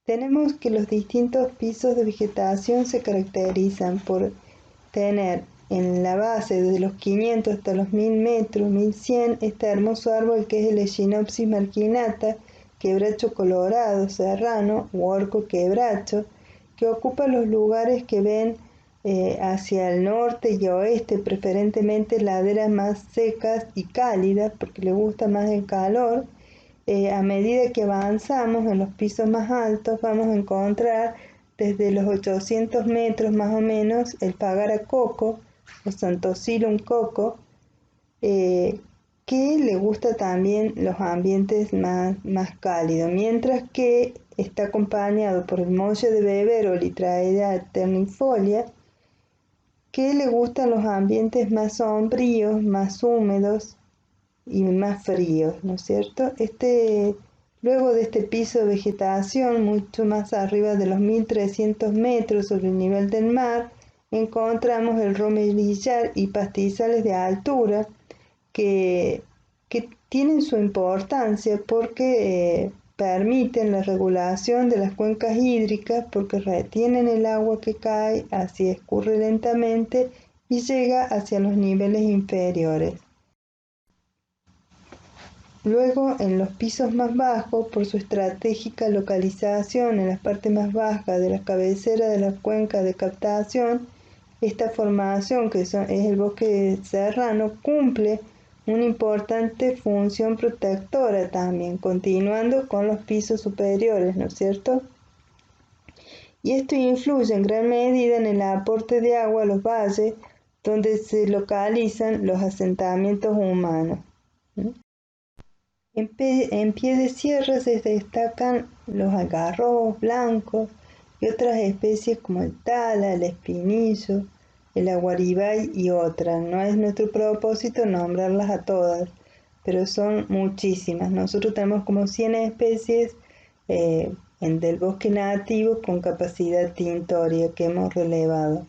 Tenemos que los distintos pisos de vegetación se caracterizan por tener en la base desde los 500 hasta los 1000 metros, 1100, este hermoso árbol que es el Echinopsis marginata, quebracho colorado, serrano u orco quebracho, que ocupa los lugares que ven hacia el norte y oeste, preferentemente laderas más secas y cálidas, porque le gusta más el calor. A medida que avanzamos en los pisos más altos, vamos a encontrar desde los 800 metros más o menos el Pagara coco o Santosillum coco, que le gusta también los ambientes más cálidos, mientras que está acompañado por el mollo de beber o Litraea alternifolia, que le gustan los ambientes más sombríos, más húmedos y más fríos, ¿no es cierto? Luego de este piso de vegetación, mucho más arriba de los 1300 metros sobre el nivel del mar, encontramos el romerillar y pastizales de altura que tienen su importancia porque permiten la regulación de las cuencas hídricas, porque retienen el agua que cae, así escurre lentamente y llega hacia los niveles inferiores. Luego, en los pisos más bajos, por su estratégica localización en las partes más bajas de la cabecera de la cuenca de captación, esta formación, que es el bosque serrano, cumple una importante función protectora también, continuando con los pisos superiores, ¿no es cierto? Y esto influye en gran medida en el aporte de agua a los valles donde se localizan los asentamientos humanos. En pie de sierra se destacan los algarrobos blancos y otras especies como el tala, el espinillo, el aguaribay y otras. No es nuestro propósito nombrarlas a todas, pero son muchísimas. Nosotros tenemos como 100 especies del bosque nativo con capacidad tintoria que hemos relevado.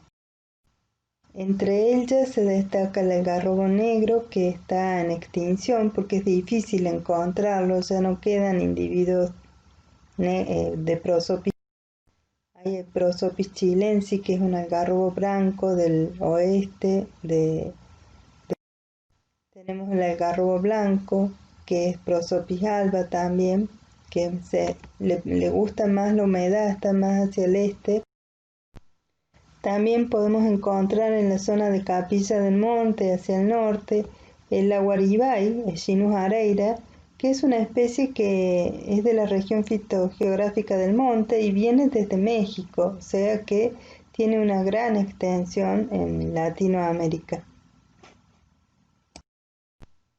Entre ellas se destaca el algarrobo negro, que está en extinción porque es difícil encontrarlo, ya no quedan individuos de Prosopis. Hay el Prosopis chilensis, que es un algarrobo blanco del oeste. Tenemos el algarrobo blanco, que es Prosopis alba también, que le gusta más la humedad, está más hacia el este. También podemos encontrar en la zona de Capilla del Monte, hacia el norte, el aguaribay, Echinus areira, que es una especie que es de la región fitogeográfica del monte y viene desde México, o sea que tiene una gran extensión en Latinoamérica.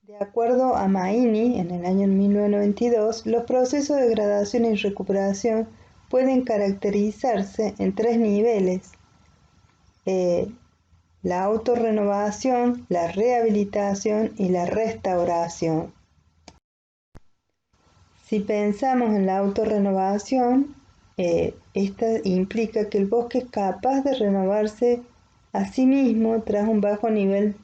De acuerdo a Maini, en el año 1992, los procesos de degradación y recuperación pueden caracterizarse en 3 niveles: la autorrenovación, la rehabilitación y la restauración. Si pensamos en la autorrenovación, esta implica que el bosque es capaz de renovarse a sí mismo tras un bajo nivel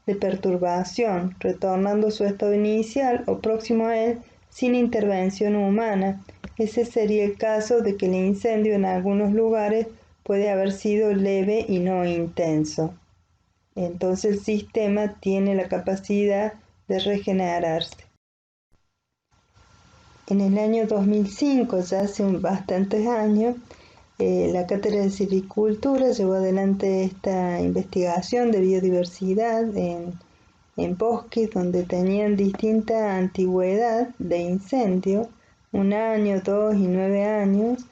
de perturbación, retornando a su estado inicial o próximo a él sin intervención humana. Ese sería el caso de que el incendio en algunos lugares puede haber sido leve y no intenso. Entonces el sistema tiene la capacidad de regenerarse. En el año 2005, ya hace bastantes años, la Cátedra de Silvicultura llevó adelante esta investigación de biodiversidad en bosques donde tenían distinta antigüedad de incendio, 1 año, 2 y 9 años,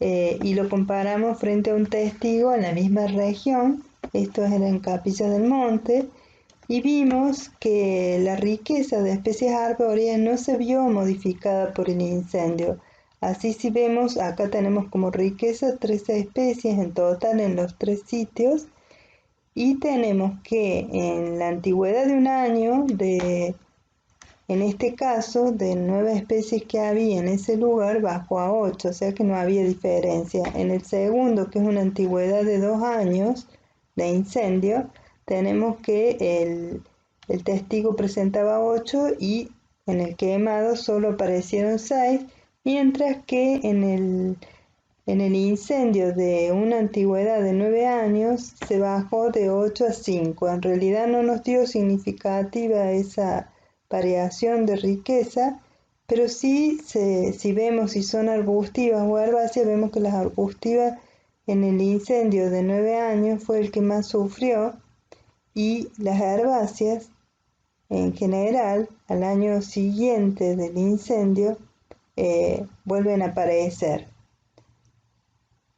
y lo comparamos frente a un testigo en la misma región. Esto era en Capilla del Monte, y vimos que la riqueza de especies arbóreas no se vio modificada por el incendio. Así, si vemos, acá tenemos como riqueza 13 especies en total en los 3 sitios, y tenemos que en la antigüedad de 1 año, en este caso, de 9 especies que había en ese lugar, bajó a 8, o sea que no había diferencia. En el segundo, que es una antigüedad de 2 años de incendio, tenemos que el testigo presentaba 8 y en el quemado solo aparecieron 6, mientras que en En el incendio de una antigüedad de 9 años se bajó de 8 a 5. En realidad no nos dio significativa esa variación de riqueza, pero sí, si vemos si son arbustivas o herbáceas, vemos que las arbustivas en el incendio de 9 años fue el que más sufrió, y las herbáceas en general al año siguiente del incendio vuelven a aparecer.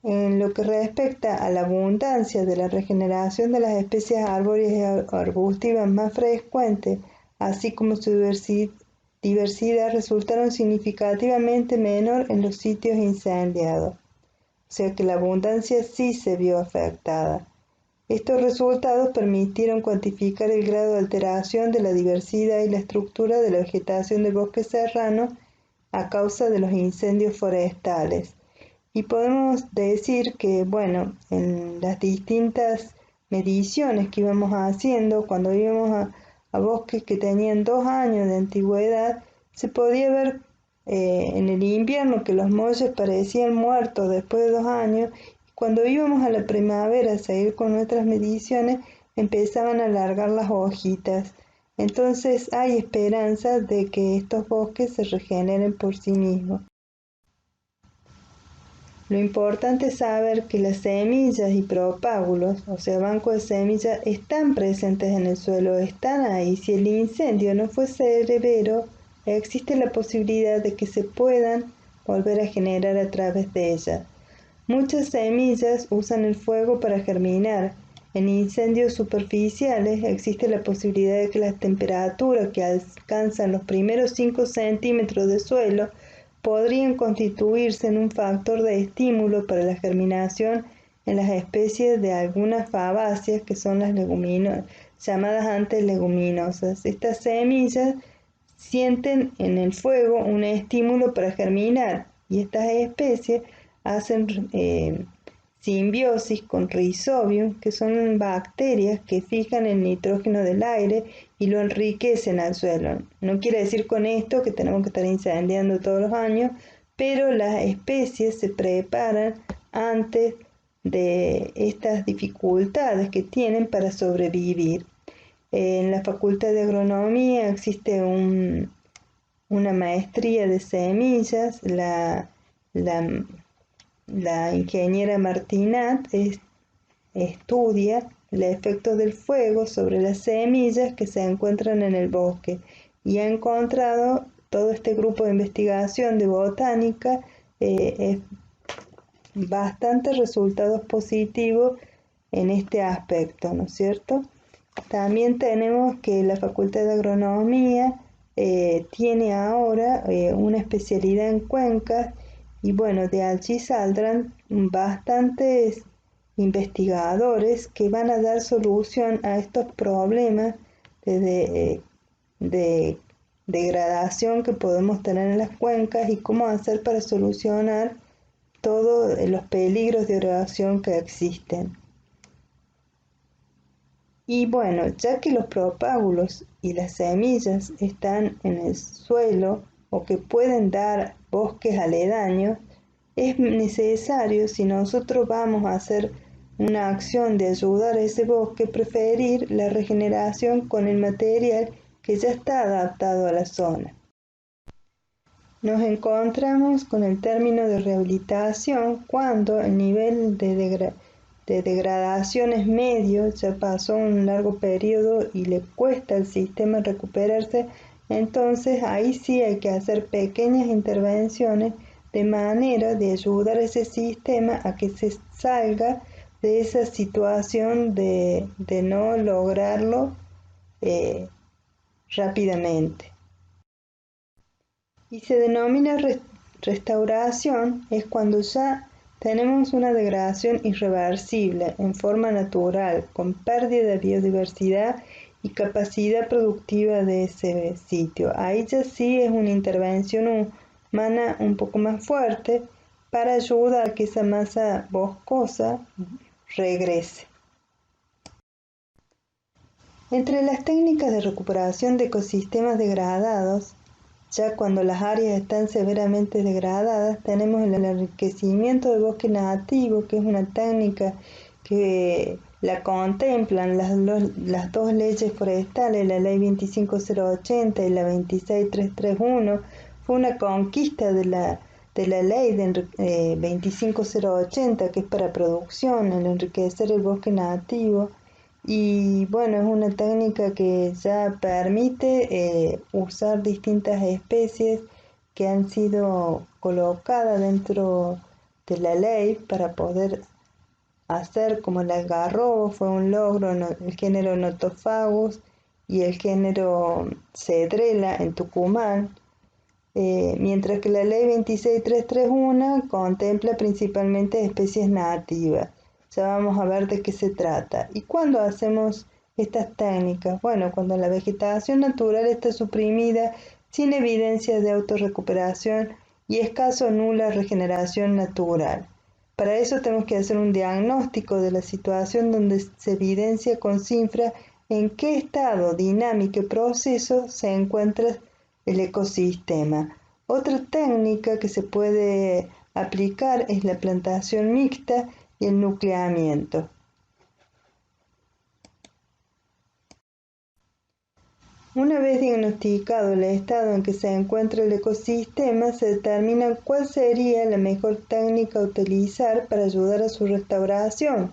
En lo que respecta a la abundancia de la regeneración de las especies arbóreas y arbustivas más frecuentes, así como su diversidad, resultaron significativamente menor en los sitios incendiados. O sea que la abundancia sí se vio afectada. Estos resultados permitieron cuantificar el grado de alteración de la diversidad y la estructura de la vegetación del bosque serrano a causa de los incendios forestales. Y podemos decir que, bueno, en las distintas mediciones que íbamos haciendo, cuando íbamos a bosques que tenían 2 años de antigüedad, se podía ver en el invierno que los molles parecían muertos después de 2 años. Cuando íbamos a la primavera a seguir con nuestras mediciones, empezaban a alargar las hojitas. Entonces hay esperanza de que estos bosques se regeneren por sí mismos. Lo importante es saber que las semillas y propágulos, o sea, bancos de semillas, están presentes en el suelo, están ahí. Si el incendio no fue severo, existe la posibilidad de que se puedan volver a generar a través de ellas. Muchas semillas usan el fuego para germinar. En incendios superficiales existe la posibilidad de que las temperaturas que alcanzan los primeros 5 centímetros de suelo podrían constituirse en un factor de estímulo para la germinación en las especies de algunas fabáceas, que son las llamadas antes leguminosas. Estas semillas sienten en el fuego un estímulo para germinar, y estas especies hacen simbiosis con Rhizobium, que son bacterias que fijan el nitrógeno del aire y lo enriquecen al suelo. No quiere decir con esto que tenemos que estar incendiando todos los años, pero las especies se preparan antes de estas dificultades que tienen para sobrevivir. En la Facultad de Agronomía existe una maestría de semillas. La ingeniera Martinat estudia el efecto del fuego sobre las semillas que se encuentran en el bosque, y ha encontrado todo este grupo de investigación de botánica bastantes resultados positivos en este aspecto, ¿no es cierto? También tenemos que la Facultad de Agronomía tiene ahora una especialidad en cuencas, y bueno, de allí saldrán bastantes investigadores que van a dar solución a estos problemas de degradación que podemos tener en las cuencas, y cómo hacer para solucionar todos los peligros de erosión que existen. Y bueno, ya que los propágulos y las semillas están en el suelo o que pueden dar bosques aledaños, es necesario, si nosotros vamos a hacer una acción de ayudar a ese bosque, preferir la regeneración con el material que ya está adaptado a la zona. Nos encontramos con el término de rehabilitación cuando el nivel de degradación es medio, ya pasó un largo periodo y le cuesta al sistema recuperarse. Entonces ahí sí hay que hacer pequeñas intervenciones de manera de ayudar a ese sistema a que se salga de esa situación de no lograrlo rápidamente. Y se denomina restauración es cuando ya tenemos una degradación irreversible en forma natural, con pérdida de biodiversidad y capacidad productiva de ese sitio. Ahí ya sí es una intervención humana un poco más fuerte para ayudar a que esa masa boscosa regrese. Entre las técnicas de recuperación de ecosistemas degradados, Ya cuando las áreas están severamente degradadas, tenemos el enriquecimiento de bosque nativo, que es una técnica que la contemplan las dos leyes forestales, la ley 25080 y la 26331. Fue una conquista de la ley de 25080, que es para producción, el enriquecer el bosque nativo. Y bueno, es una técnica que ya permite usar distintas especies que han sido colocadas dentro de la ley para poder hacer, como el algarrobo fue un logro, el género Nothofagus y el género Cedrela en Tucumán, mientras que la ley 26331 contempla principalmente especies nativas. Ya vamos a ver de qué se trata. ¿Y cuándo hacemos estas técnicas? Bueno, cuando la vegetación natural está suprimida, sin evidencias de autorrecuperación y escaso o nula regeneración natural. Para eso tenemos que hacer un diagnóstico de la situación donde se evidencia con cifra en qué estado, dinámico y proceso se encuentra el ecosistema. Otra técnica que se puede aplicar es la plantación mixta y el nucleamiento. Una vez diagnosticado el estado en que se encuentra el ecosistema, se determina cuál sería la mejor técnica a utilizar para ayudar a su restauración.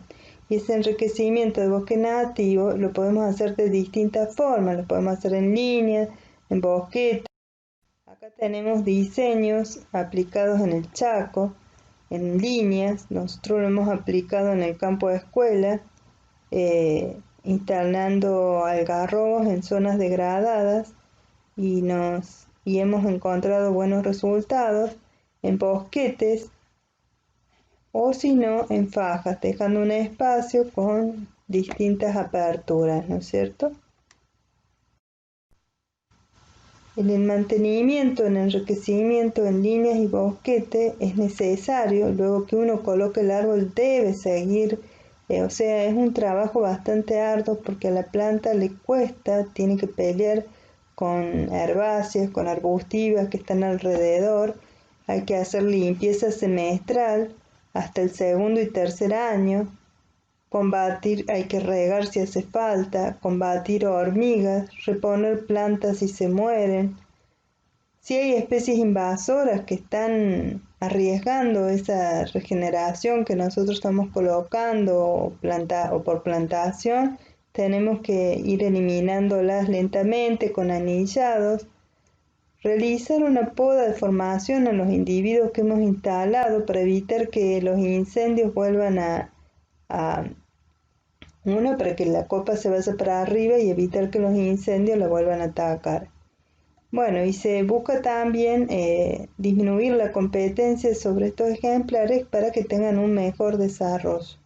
Y ese enriquecimiento de bosque nativo lo podemos hacer de distintas formas, lo podemos hacer en línea, en bosquetes. Acá tenemos diseños aplicados en el Chaco, en líneas. Nosotros lo hemos aplicado en el campo de escuela, instalando algarrobos en zonas degradadas y hemos encontrado buenos resultados en bosquetes o si no en fajas, dejando un espacio con distintas aperturas, ¿no es cierto? En el mantenimiento, en enriquecimiento en líneas y bosquete es necesario, luego que uno coloque el árbol debe seguir, o sea, es un trabajo bastante arduo porque a la planta le cuesta, tiene que pelear con herbáceas, con arbustivas que están alrededor, hay que hacer limpieza semestral hasta el segundo y tercer año, combatir, hay que regar si hace falta, combatir hormigas, reponer plantas si se mueren. Si hay especies invasoras que están arriesgando esa regeneración que nosotros estamos colocando o por plantación, tenemos que ir eliminándolas lentamente con anillados. Realizar una poda de formación a los individuos que hemos instalado para evitar que los incendios vuelvan para que la copa se vaya para arriba y evitar que los incendios la vuelvan a atacar. Bueno, y se busca también disminuir la competencia sobre estos ejemplares para que tengan un mejor desarrollo.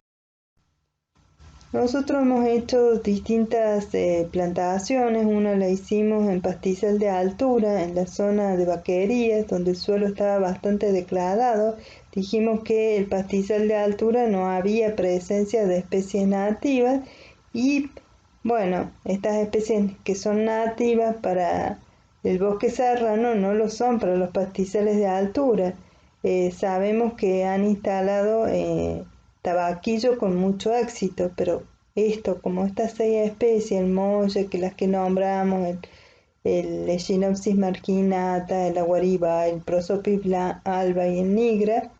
Nosotros hemos hecho distintas plantaciones. Una la hicimos en pastizal de altura, en la zona de vaquerías, donde el suelo estaba bastante degradado. Dijimos que el pastizal de altura no había presencia de especies nativas y, bueno, estas especies que son nativas para el bosque serrano no lo son para los pastizales de altura. Sabemos que han instalado tabaquillo con mucho éxito, pero como estas 6 especies, el molle, que las que nombramos, el Echinopsis marginata, el aguariba, el Prosopis alba y el nigra,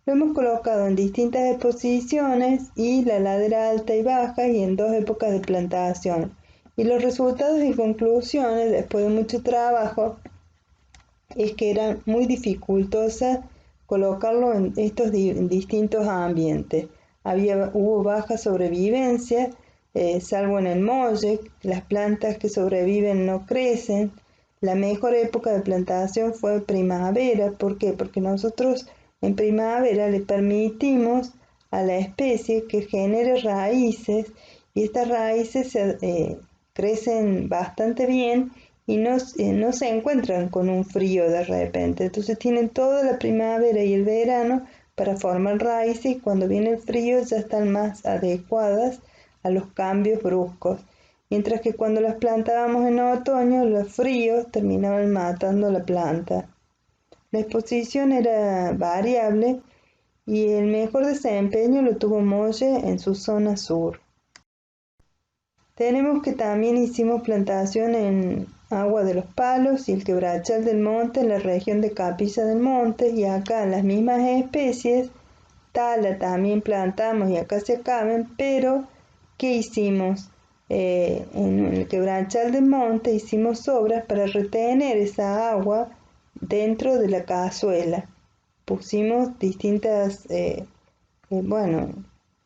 lo hemos colocado en distintas exposiciones y la ladera alta y baja y en 2 épocas de plantación. Y los resultados y conclusiones, después de mucho trabajo, es que era muy dificultosa colocarlo en estos distintos ambientes. Hubo baja sobrevivencia, salvo en el molle, las plantas que sobreviven no crecen. La mejor época de plantación fue primavera. ¿Por qué? Porque nosotros en primavera le permitimos a la especie que genere raíces y estas raíces crecen bastante bien y no se encuentran con un frío de repente. Entonces tienen toda la primavera y el verano para formar raíces y cuando viene el frío ya están más adecuadas a los cambios bruscos. mientras que cuando las plantábamos en otoño, los fríos terminaban matando la planta. La exposición era variable y el mejor desempeño lo tuvo Molle en su zona sur. Tenemos que también hicimos plantación en Agua de los Palos y el Quebrachal del Monte en la región de Capilla del Monte, y acá las mismas especies, tala también plantamos y acacia caben, pero ¿qué hicimos? En el Quebrachal del Monte hicimos obras para retener esa agua dentro de la cazuela. Pusimos distintas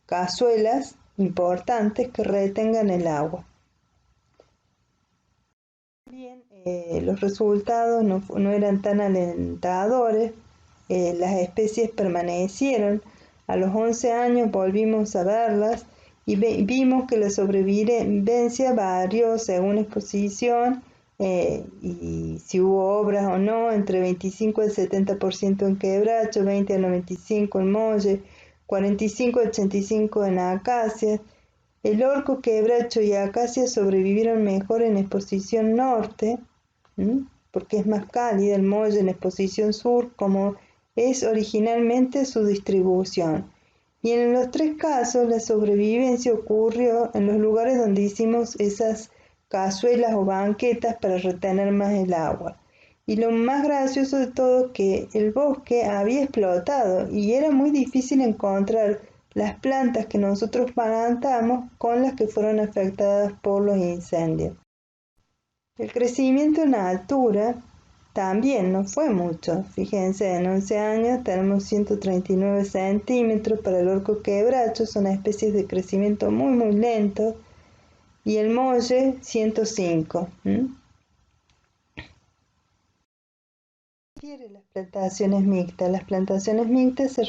cazuelas importantes que retengan el agua. Bien, los resultados no eran tan alentadores, las especies permanecieron. A los 11 años volvimos a verlas y vimos que la sobrevivencia varió según exposición y si hubo obras o no, entre 25 al 70% en quebracho, 20 al 95 en molle, 45 al 85 en acacias. El orco, quebracho y acacia sobrevivieron mejor en exposición norte, porque es más cálida, el molle en exposición sur, como es originalmente su distribución. Y en los tres casos la sobrevivencia ocurrió en los lugares donde hicimos esas cazuelas o banquetas para retener más el agua. Y lo más gracioso de todo, que el bosque había explotado y era muy difícil encontrar las plantas que nosotros plantamos con las que fueron afectadas por los incendios. El crecimiento en altura también no fue mucho. Fíjense, en 11 años tenemos 139 centímetros para el orco quebracho, son especies de crecimiento muy lento, y el molle 105. Las plantaciones mixtas. Las plantaciones mixtas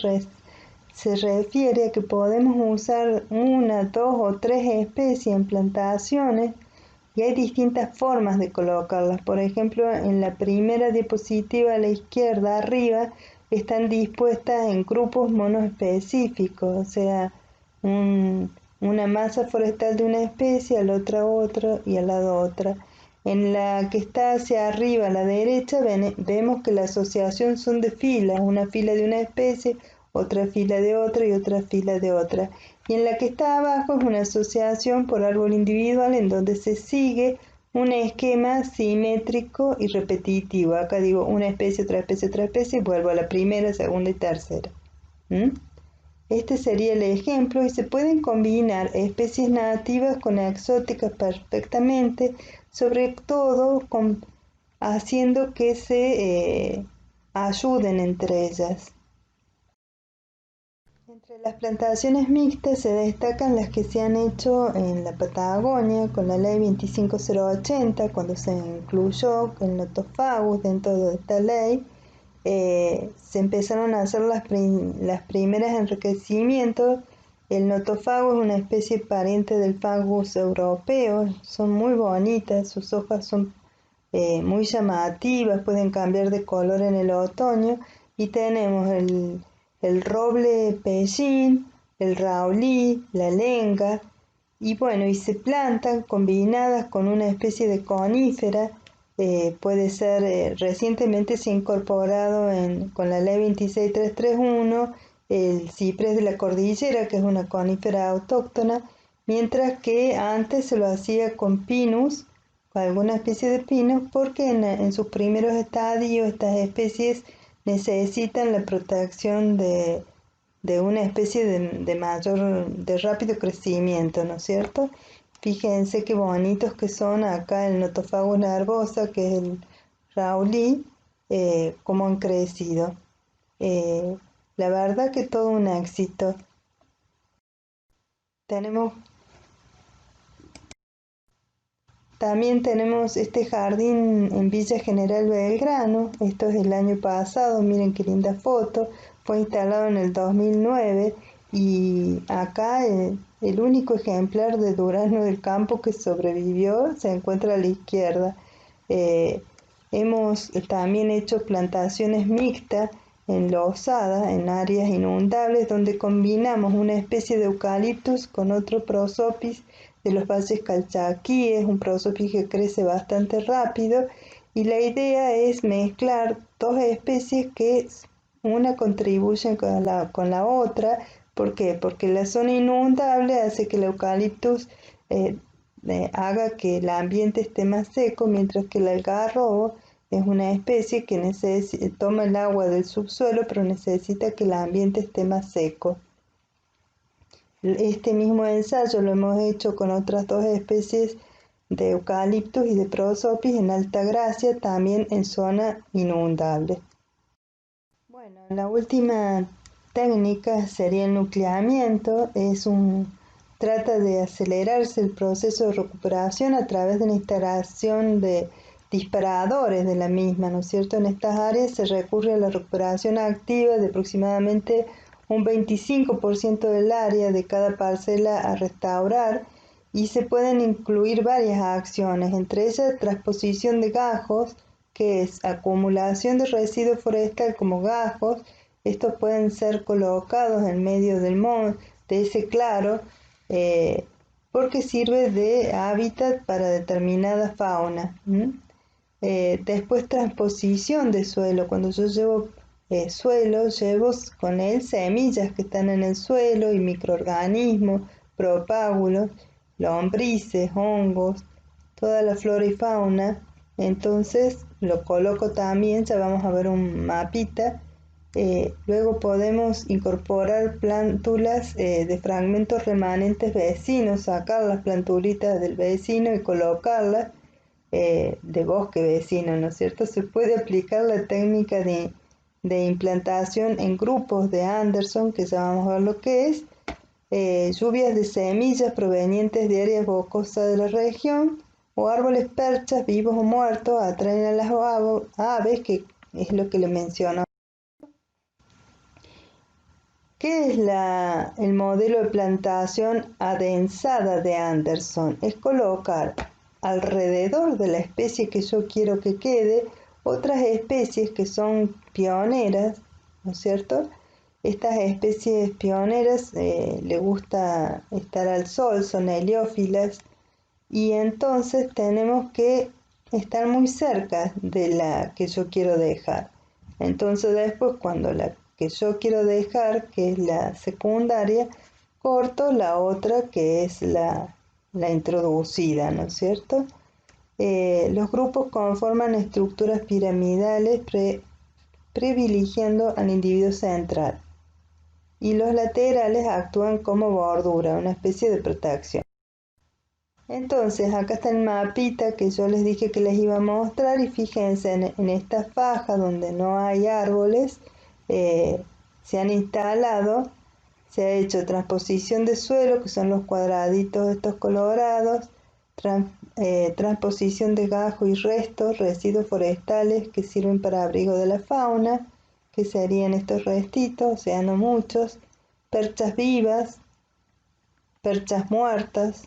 se refiere a que podemos usar una, dos o tres especies en plantaciones y hay distintas formas de colocarlas. Por ejemplo, en la primera diapositiva a la izquierda arriba están dispuestas en grupos monoespecíficos, o sea, una masa forestal de una especie, a la otra y al lado otra. En la que está hacia arriba a la derecha vemos que la asociación son de filas, una fila de una especie, otra fila de otra y otra fila de otra. Y en la que está abajo es una asociación por árbol individual en donde se sigue un esquema simétrico y repetitivo. Acá digo una especie, otra especie, otra especie y vuelvo a la primera, segunda y tercera. Este sería el ejemplo y se pueden combinar especies nativas con exóticas perfectamente, sobre todo haciendo que se ayuden entre ellas. Entre las plantaciones mixtas se destacan las que se han hecho en la Patagonia con la ley 25080, cuando se incluyó el Nothofagus dentro de esta ley. Se empezaron a hacer las primeras enriquecimientos. El Nothofagus es una especie pariente del Fagus europeo, son muy bonitas, sus hojas son muy llamativas, pueden cambiar de color en el otoño, y tenemos el roble pellín, el raulí, la lenga, y bueno, y se plantan combinadas con una especie de conífera. Puede ser, recientemente se ha incorporado con la ley 26331 el ciprés de la cordillera, que es una conífera autóctona, mientras que antes se lo hacía con pinus, con alguna especie de pinus, porque en sus primeros estadios estas especies necesitan la protección de una especie de rápido crecimiento, ¿no es cierto? Fíjense qué bonitos que son acá el Nothofagus nervosa, que es el raulí, cómo han crecido. La verdad que todo un éxito. También tenemos este jardín en Villa General Belgrano. Esto es el año pasado, miren qué linda foto. Fue instalado en el 2009 y acá el único ejemplar de durazno del campo que sobrevivió se encuentra a la izquierda. Hemos también hecho plantaciones mixtas en losada, en áreas inundables, donde combinamos una especie de eucaliptus con otro prosopis de los valles calchaquíes, un prosopis que crece bastante rápido, y la idea es mezclar dos especies que una contribuyen con la otra. ¿Por qué? Porque la zona inundable hace que el eucaliptus haga que el ambiente esté más seco, mientras que el algarrobo es una especie que toma el agua del subsuelo, pero necesita que el ambiente esté más seco. Este mismo ensayo lo hemos hecho con otras dos especies de eucaliptus y de prosopis en Altagracia, también en zona inundable. Bueno, la última técnica sería el nucleamiento. Trata de acelerarse el proceso de recuperación a través de la instalación de disparadores de la misma, ¿no es cierto? En estas áreas se recurre a la recuperación activa de aproximadamente un 25% del área de cada parcela a restaurar, y se pueden incluir varias acciones, entre ellas transposición de gajos, que es acumulación de residuo forestal como gajos. Estos pueden ser colocados en medio de ese claro, porque sirve de hábitat para determinada fauna. Después transposición de suelo. Cuando yo llevo suelo, llevo con él semillas que están en el suelo y microorganismos, propágulos, lombrices, hongos, toda la flora y fauna. Entonces lo coloco también, ya vamos a ver un mapita. Luego podemos incorporar plántulas de fragmentos remanentes vecinos, sacar las plantulitas del vecino y colocarlas de bosque vecino, ¿no es cierto? Se puede aplicar la técnica de implantación en grupos de Anderson, que ya vamos a ver lo que es. Lluvias de semillas provenientes de áreas boscosas de la región, o árboles perchas vivos o muertos atraen a las aves, que es lo que le menciono. ¿Qué es el modelo de plantación adensada de Anderson? Es colocar alrededor de la especie que yo quiero que quede otras especies que son pioneras, ¿no es cierto? Estas especies pioneras le gusta estar al sol, son heliófilas, y entonces tenemos que estar muy cerca de la que yo quiero dejar. Entonces después, cuando la que yo quiero dejar, que es la secundaria, corto la otra que es la introducida, ¿no es cierto? Los grupos conforman estructuras piramidales privilegiando al individuo central, y los laterales actúan como bordura, una especie de protección. Entonces acá está el mapita que yo les dije que les iba a mostrar, y fíjense en esta faja donde no hay árboles, se han instalado, se ha hecho transposición de suelo, que son los cuadraditos estos colorados, transposición de gajo y restos, residuos forestales que sirven para abrigo de la fauna, que serían estos restitos, o sea, no muchos, perchas vivas, perchas muertas,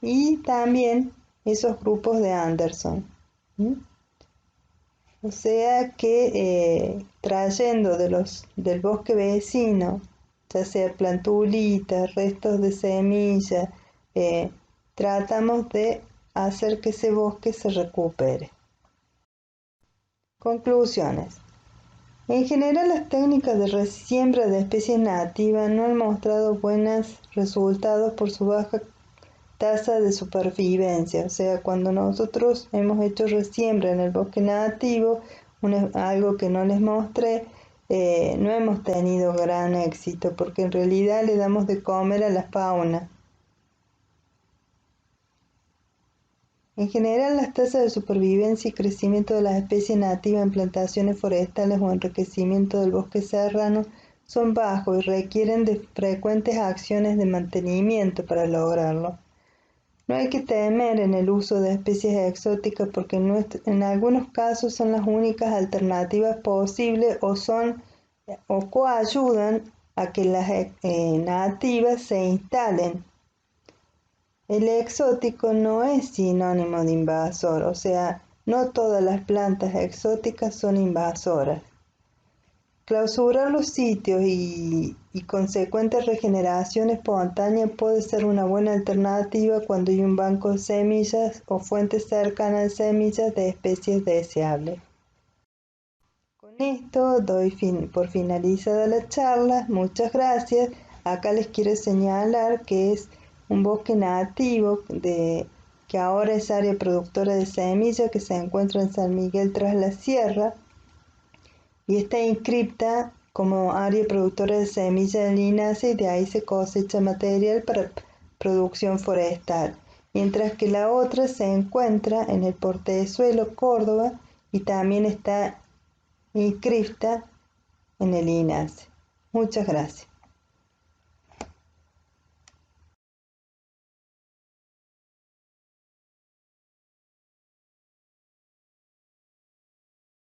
y también esos grupos de Anderson. O sea que trayendo del bosque vecino, ya sea plantulitas, restos de semillas, tratamos de hacer que ese bosque se recupere. Conclusiones. En general, las técnicas de resiembra de especies nativas no han mostrado buenos resultados por su baja tasa de supervivencia. O sea, cuando nosotros hemos hecho resiembra en el bosque nativo, algo que no les mostré, no hemos tenido gran éxito, porque en realidad le damos de comer a la fauna. En general, las tasas de supervivencia y crecimiento de las especies nativas en plantaciones forestales o enriquecimiento del bosque serrano son bajos y requieren de frecuentes acciones de mantenimiento para lograrlo. No hay que temer en el uso de especies exóticas, porque en algunos casos son las únicas alternativas posibles, o coayudan a que las nativas se instalen. El exótico no es sinónimo de invasor, o sea, no todas las plantas exóticas son invasoras. Clausurar los sitios y consecuente regeneración espontánea puede ser una buena alternativa cuando hay un banco de semillas o fuentes cercanas de semillas de especies deseables. Con esto doy por finalizada la charla. Muchas gracias. Acá les quiero señalar que es un bosque nativo que ahora es área productora de semillas, que se encuentra en San Miguel tras la Sierra y está inscripta como área productora de semillas del INASE, y de ahí se cosecha material para producción forestal, mientras que la otra se encuentra en el Portezuelo, Córdoba, y también está inscripta en el INASE. Muchas gracias.